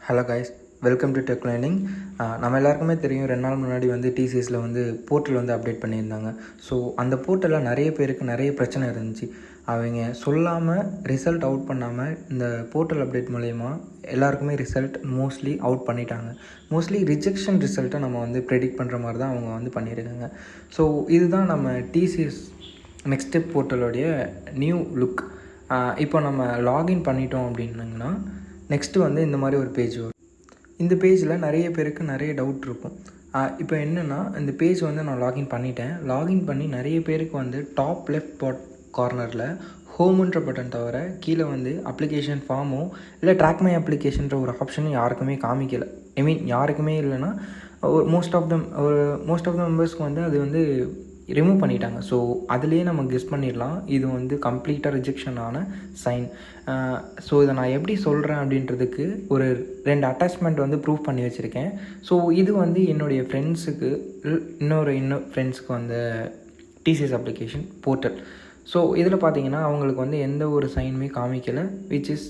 Hello guys, welcome to tech learning. நம்ம எல்லாருக்குமே தெரியும், 2 நாள் முன்னாடி வந்து டிசிஎஸில் வந்து போர்ட்டல் வந்து அப்டேட் பண்ணியிருந்தாங்க. ஸோ அந்த போர்ட்டலில் நிறைய பேருக்கு நிறைய பிரச்சனை இருந்துச்சு. அவங்க சொல்லாமல் ரிசல்ட் அவுட் பண்ணாமல் இந்த போர்ட்டல் அப்டேட் மூலயமா எல்லாருக்குமே ரிசல்ட் மோஸ்ட்லி அவுட் பண்ணிட்டாங்க. மோஸ்ட்லி ரிஜெக்ஷன் ரிசல்ட்டை நம்ம வந்து ப்ரெடிக்ட் பண்ணுற மாதிரி தான் அவங்க வந்து பண்ணியிருக்காங்க. ஸோ இதுதான் நம்ம டிசிஎஸ் நெக்ஸ்ட் ஸ்டெப் போர்ட்டலோடைய நியூ லுக். இப்போ நம்ம லாகின் பண்ணிட்டோம் அப்படின்னாங்கன்னா நெக்ஸ்ட்டு வந்து இந்த மாதிரி ஒரு பேஜ் வரும். இந்த பேஜில் நிறைய பேருக்கு நிறைய டவுட் இருக்கும். இப்போ என்னென்னா, இந்த பேஜ் வந்து நான் லாகின் பண்ணிட்டேன். லாகின் பண்ணி நிறைய பேருக்கு வந்து டாப் லெஃப்ட் கார்னரில் ஹோமுன்ற பட்டன் தவிர கீழே வந்து அப்ளிகேஷன் ஃபார்மோ இல்லை ட்ராக் மை அப்ளிகேஷன்ற ஒரு ஆப்ஷனும் யாருக்குமே காமிக்கலை. யாருக்குமே இல்லைன்னா மோஸ்ட் ஆஃப் த மெம்பர்ஸ்க்கு வந்து அது வந்து ரிமூவ் பண்ணிட்டாங்க. ஸோ அதுலேயே நம்ம கெஸ் பண்ணிடலாம் இது வந்து கம்ப்ளீட்டாக ரிஜெக்ஷன் ஆன சைன். ஸோ இதை நான் எப்படி சொல்கிறேன் அப்படின்றதுக்கு ஒரு 2 அட்டாச்மெண்ட் வந்து ப்ரூவ் பண்ணி வச்சுருக்கேன். ஸோ இது வந்து என்னுடைய ஃப்ரெண்ட்ஸுக்கு இன்னொரு ஃப்ரெண்ட்ஸுக்கு வந்து டிசிஎஸ் அப்ளிகேஷன் போர்ட்டல். ஸோ இதில் பார்த்தீங்கன்னா அவங்களுக்கு வந்து எந்த ஒரு சைனுமே காமிக்கலை, விச் இஸ்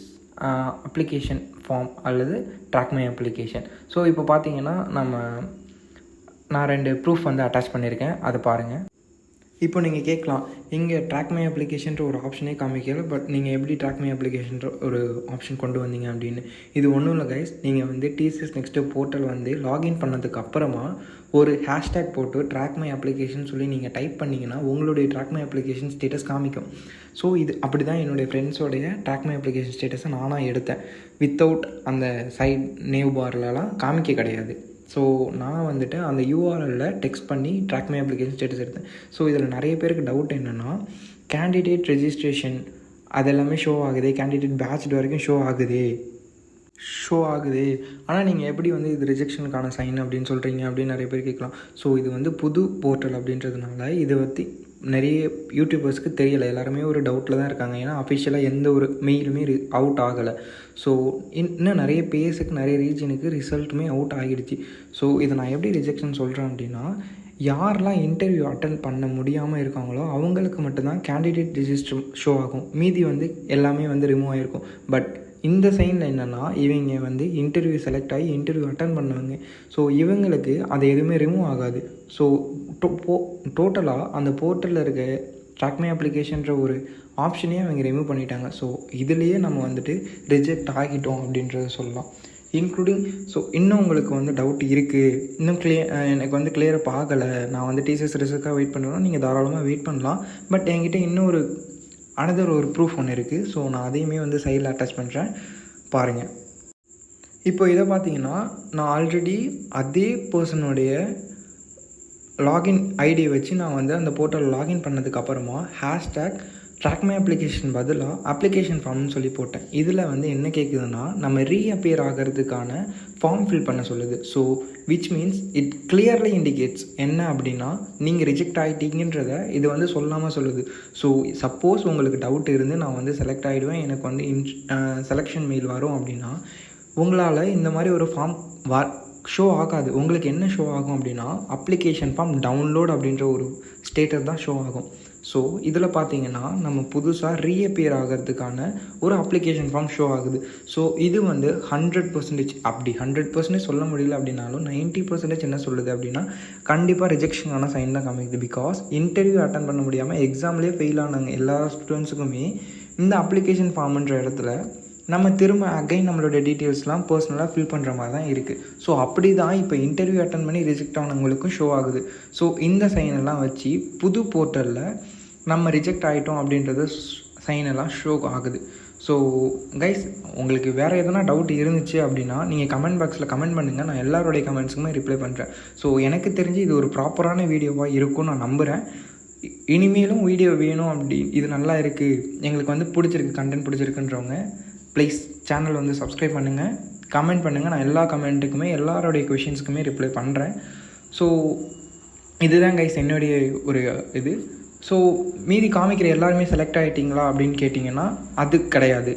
அப்ளிகேஷன் ஃபார்ம் அல்லது ட்ராக் மை அப்ளிகேஷன். ஸோ இப்போ பார்த்தீங்கன்னா நான் 2 ப்ரூஃப் வந்து அட்டாச் பண்ணியிருக்கேன், அதை பாருங்கள். இப்போ நீங்கள் கேட்கலாம், இங்கே ட்ராக் மை அப்ளிகேஷன்ற ஒரு ஆப்ஷனே காமிக்கல, பட் நீங்கள் எப்படி ட்ராக் மை அப்ளிகேஷன்ற ஒரு ஆப்ஷன் கொண்டு வந்தீங்க அப்படின்னு. இது ஒன்றும் இல்லை கைஸ், நீங்கள் வந்து டிசிஎஸ் நெக்ஸ்ட்டு போர்ட்டல் வந்து லாகின் பண்ணதுக்கு அப்புறமா ஒரு ஹேஷ்டேக் போட்டு ட்ராக் மை அப்ளிகேஷன் சொல்லி நீங்கள் டைப் பண்ணிங்கன்னா உங்களுடைய ட்ராக் மை அப்ளிகேஷன் ஸ்டேட்டஸ் காமிக்கும். ஸோ இது அப்படி தான் என்னுடைய ஃப்ரெண்ட்ஸோடைய ட்ராக் மை அப்ளிகேஷன் ஸ்டேட்டஸை நானாக எடுத்தேன். வித்தவுட் அந்த சைட் நேவ் பார்லலாம் காமிக்க கிடையாது. ஸோ நான் வந்துட்டு அந்த யூஆர்எல்லில் டெக்ஸ்ட் பண்ணி ட்ராக் மை அப்ளிகேஷன் ஸ்டேட்டஸ் எடுத்தேன். ஸோ இதில் நிறைய பேருக்கு டவுட் என்னென்னா, கேண்டிடேட் ரெஜிஸ்ட்ரேஷன் அதெல்லாமே ஷோ ஆகுது, கேண்டிடேட் பேட்ச் வரைக்கும் ஷோ ஆகுது, ஆனால் நீங்கள் எப்படி வந்து இது ரிஜெக்ஷனுக்கான சைன் அப்படின்னு சொல்கிறீங்க அப்படின்னு நிறைய பேர் கேட்கலாம். ஸோ இது வந்து புது போர்ட்டல் அப்படின்றதுனால இதை பற்றி நிறைய யூடியூபர்ஸ்க்கு தெரியலை. எல்லாருமே ஒரு டவுட்டில் தான் இருக்காங்க. ஏன்னா அஃபிஷியலாக எந்த ஒரு மெயிலுமே அவுட் ஆகலை. ஸோ இன்னும் நிறைய பேஸுக்கு நிறைய ரீஜனுக்கு ரிசல்ட்டுமே அவுட் ஆகிடுச்சு. ஸோ இதை நான் எப்படி ரிஜெக்ஷன் சொல்கிறேன் அப்படின்னா, யாரெல்லாம் இன்டர்வியூ அட்டன் பண்ண முடியாமல் இருக்காங்களோ அவங்களுக்கு மட்டும்தான் கேண்டிடேட் ரிஜிஸ்டர் ஷோ ஆகும். மீதி வந்து எல்லாமே வந்து ரிமூவ் ஆகிருக்கும். பட் இந்த சைனில் என்னென்னா, இவங்க வந்து இன்டர்வியூ செலக்ட் ஆகி இன்டர்வியூ அட்டன் பண்ணுவாங்க. ஸோ இவங்களுக்கு அது எதுவுமே ரிமூவ் ஆகாது. ஸோ டோட்டலாக அந்த போர்ட்டலில் இருக்க ட்ராக் மை அப்ளிகேஷன்ற ஒரு ஆப்ஷனே அவங்க ரிமூவ் பண்ணிட்டாங்க. ஸோ இதுலேயே நம்ம வந்துட்டு ரிஜெக்ட் ஆகிட்டோம் அப்படின்றத சொல்லலாம். இன்க்ளூடிங் இன்னும் உங்களுக்கு வந்து டவுட் இருக்குது, இன்னும் எனக்கு வந்து கிளியரப் ஆகலை, நான் வந்து டிசிஎஸ் ரிசல்ட்டாக வெயிட் பண்ணுறேன்னா நீங்கள் தாராளமாக வெயிட் பண்ணலாம். பட் என்கிட்ட இன்னொரு ஒரு ப்ரூஃப் ஒன்று இருக்குது. ஸோ நான் அதையுமே வந்து சைடில் அட்டாச் பண்ணுறேன், பாருங்கள். இப்போ இதை பார்த்தீங்கன்னா, நான் ஆல்ரெடி அதே பர்சனுடைய லாகின் ஐடியை வச்சு நான் வந்து அந்த போர்ட்டல் லாகின் பண்ணதுக்கப்புறமா ஹேஷ்டேக் ட்ராக் மை அப்ளிகேஷன் பதிலாக அப்ளிகேஷன் ஃபார்ம்னு சொல்லி போட்டேன். இதில் வந்து என்ன கேட்குதுன்னா, நம்ம ரீஅப்பியர் ஆகிறதுக்கான ஃபார்ம் ஃபில் பண்ண சொல்லுது. So which means it clearly indicates என்ன அப்படின்னா, நீங்கள் ரிஜெக்ட் ஆகிட்டீங்கன்றத இது வந்து சொல்லாமல் சொல்லுது. ஸோ சப்போஸ் உங்களுக்கு டவுட் இருந்து நான் வந்து செலக்ட் ஆகிடுவேன், எனக்கு வந்து செலெக்ஷன் மெயில் வரும் அப்படின்னா, உங்களால் இந்த மாதிரி ஒரு ஃபார்ம் ஷோ ஆகாது. உங்களுக்கு என்ன ஷோ ஆகும் அப்படின்னா, அப்ளிகேஷன் ஃபார்ம் டவுன்லோட் அப்படின்ற ஒரு ஸ்டேட்டஸ் தான் ஷோ ஆகும். ஸோ இதில் பார்த்தீங்கன்னா நம்ம புதுசாக ரீஅப்பியர் ஆகிறதுக்கான ஒரு அப்ளிகேஷன் ஃபார்ம் ஷோ ஆகுது. ஸோ இது வந்து 100% அப்படி 100% சொல்ல முடியல அப்படின்னாலும் 90% என்ன சொல்லுது அப்படின்னா, கண்டிப்பாக ரிஜெக்ஷனான சைன் தான் காமிக்குது. பிகாஸ் இன்டர்வியூ அட்டன் பண்ண முடியாமல் எக்ஸாம்லேயே ஃபெயில் ஆனாங்க எல்லா ஸ்டூடெண்ட்ஸுக்குமே இந்த அப்ளிகேஷன் ஃபார்ம்ன்ற இடத்துல நம்ம திரும்ப அகைன் நம்மளோட டீட்டெயில்ஸ்லாம் பர்சனலாக ஃபில் பண்ணுற மாதிரி தான் இருக்குது. ஸோ அப்படி தான் இப்போ இன்டர்வியூ அட்டன் பண்ணி ரிஜெக்ட் ஆனவங்களுக்கும் ஷோ ஆகுது. ஸோ இந்த சைனெல்லாம் வச்சு புது போர்ட்டலில் நம்ம ரிஜெக்ட் ஆகிட்டோம் அப்படின்றது சைனெல்லாம் ஷோ ஆகுது. ஸோ கைஸ், உங்களுக்கு வேறு எதனா டவுட் இருந்துச்சு அப்படின்னா நீங்கள் கமெண்ட் பாக்ஸில் கமெண்ட் பண்ணுங்கள். நான் எல்லாருடைய கமெண்ட்ஸுக்குமே ரிப்ளை பண்ணுறேன். ஸோ எனக்கு தெரிஞ்சு இது ஒரு ப்ராப்பரான வீடியோவாக இருக்கும்னு நான் நம்புகிறேன். இனிமேலும் வீடியோ வேணும் அப்படி, இது நல்லா இருக்குது, எங்களுக்கு வந்து பிடிச்சிருக்கு, கண்டென்ட் பிடிச்சிருக்குன்றவங்க ப்ளீஸ் சேனல் வந்து சப்ஸ்கிரைப் பண்ணுங்கள், கமெண்ட் பண்ணுங்கள். நான் எல்லா கமெண்ட்டுக்குமே எல்லாரோடைய கொஷின்ஸுக்குமே ரிப்ளை பண்ணுறேன். ஸோ இதுதான் கைஸ் என்னுடைய ஒரு இது. ஸோ மீதி காமிக்கிற எல்லாருமே செலக்ட் ஆகிட்டிங்களா அப்படின்னு கேட்டிங்கன்னா அது கிடையாது.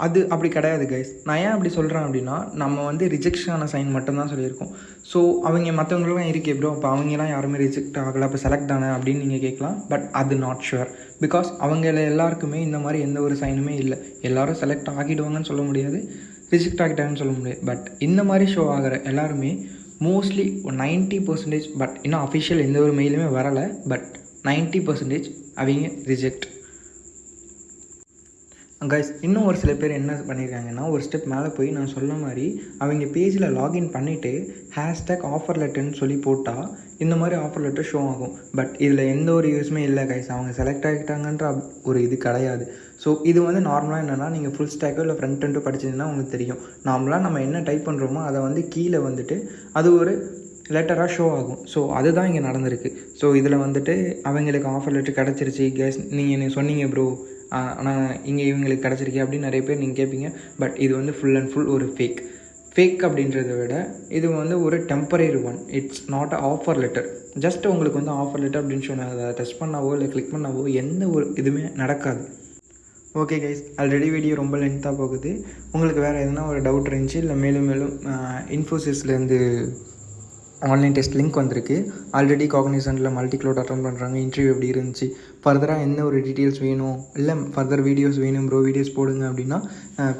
அது அப்படி கிடையாது கைஸ். நான் ஏன் அப்படி சொல்கிறேன் அப்படின்னா, நம்ம வந்து ரிஜெக்ஷனான சைன் மட்டும்தான் சொல்லியிருக்கோம். ஸோ அவங்க மற்றவங்களுக்குலாம் இருக்கே ப்ரோ, அப்போ அவங்கெல்லாம் யாருமே ரிஜெக்ட் ஆகலை, அப்போ செலக்ட் தானே அப்படின்னு நீங்கள் கேட்கலாம். பட் அது நாட் ஷுவர். பிகாஸ் அவங்க எல்லாருக்குமே இந்த மாதிரி எந்த ஒரு சைனுமே இல்லை. எல்லோரும் செலக்ட் ஆகிடுவாங்கன்னு சொல்ல முடியாது, ரிஜெக்ட் ஆகிட்டாங்கன்னு சொல்ல முடியாது. பட் இந்த மாதிரி ஷோ ஆகிற எல்லாருமே மோஸ்ட்லி 90%, பட் இன்னும் அஃபிஷியல் எந்த ஒரு மெயிலுமே வரலை, பட் 90% அவங்க ரிஜெக்ட். கைஸ், இன்னும் ஒரு சில பேர் என்ன பண்ணியிருக்காங்கன்னா, ஒரு ஸ்டெப் மேலே போய் நான் சொன்ன மாதிரி அவங்க பேஜில் லாகின் பண்ணிவிட்டு ஹேஷ்டேக் ஆஃபர் லெட்டர்னு சொல்லி போட்டால் இந்த மாதிரி ஆஃபர் லெட்டர் ஷோ ஆகும். பட் இதில் எந்த ஒரு யூஸுமே இல்லை கைஸ். அவங்க செலக்ட் ஆகிட்டாங்கன்ற ஒரு இது கிடையாது. ஸோ இது வந்து நார்மலாக என்னென்னா, நீங்கள் ஃபுல் ஸ்டாக்கோ இல்லை ஃப்ரண்ட் எண்டோ படிச்சிங்கன்னா உங்களுக்கு தெரியும். நார்மலாக நம்ம என்ன டைப் பண்ணுறோமோ அதை வந்து கீழே வந்துட்டு அது ஒரு லெட்டராக ஷோ ஆகும். ஸோ அதுதான் இங்கே நடந்திருக்கு. ஸோ இதில் வந்துட்டு அவங்களுக்கு ஆஃபர் லெட்டர் கிடச்சிருச்சு கேஸ், நீங்கள் சொன்னீங்க ப்ரோ, ஆனால் இங்கே இவங்களுக்கு கிடச்சிருக்கு அப்படின்னு நிறைய பேர் நீங்கள் கேட்பீங்க. பட் இது வந்து ஃபுல் அண்ட் ஃபுல் ஒரு ஃபேக் அப்படின்றத விட இது வந்து ஒரு temporary one. It's not a offer letter. Just உங்களுக்கு வந்து ஆஃபர் லெட்டர் அப்படின்னு சொன்னால் அதை டச் பண்ணாவோ இல்லை கிளிக் பண்ணாவோ எந்த ஒரு இதுவுமே நடக்காது. ஓகே கைஸ், ஆல்ரெடி வீடியோ ரொம்ப லென்த்தாக போகுது. உங்களுக்கு வேறு எதுனா ஒரு டவுட் இருந்துச்சு இல்லை மேலும் இன்ஃபோசிஸ்லேருந்து ஆன்லைன் டெஸ்ட் லிங்க் வந்திருக்கு. ஆல்ரெடி காக்னிசன்ட்டில் மல்டி க்ளவுட் அட்டன் பண்ணுறாங்க. இன்டர்வியூ எப்படி இருந்துச்சு, ஃபர்தராக என்ன ஒரு டீட்டெயில்ஸ் வேணும், இல்லை ஃபர்தர் வீடியோஸ் வேணும் ப்ரோ, வீடியோஸ் போடுங்க அப்படின்னா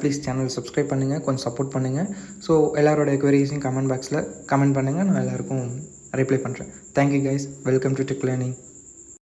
ப்ளீஸ் சேனல் சப்ஸ்கிரைப் பண்ணுங்கள், கொஞ்சம் சப்போர்ட் பண்ணுங்கள். ஸோ எல்லாரோட குவரிஸையும் கமெண்ட் பாக்ஸில் கமெண்ட் பண்ணுங்கள், நான் எல்லாேருக்கும் ரிப்ளை பண்ணுறேன். Thank you guys, welcome to tech learning.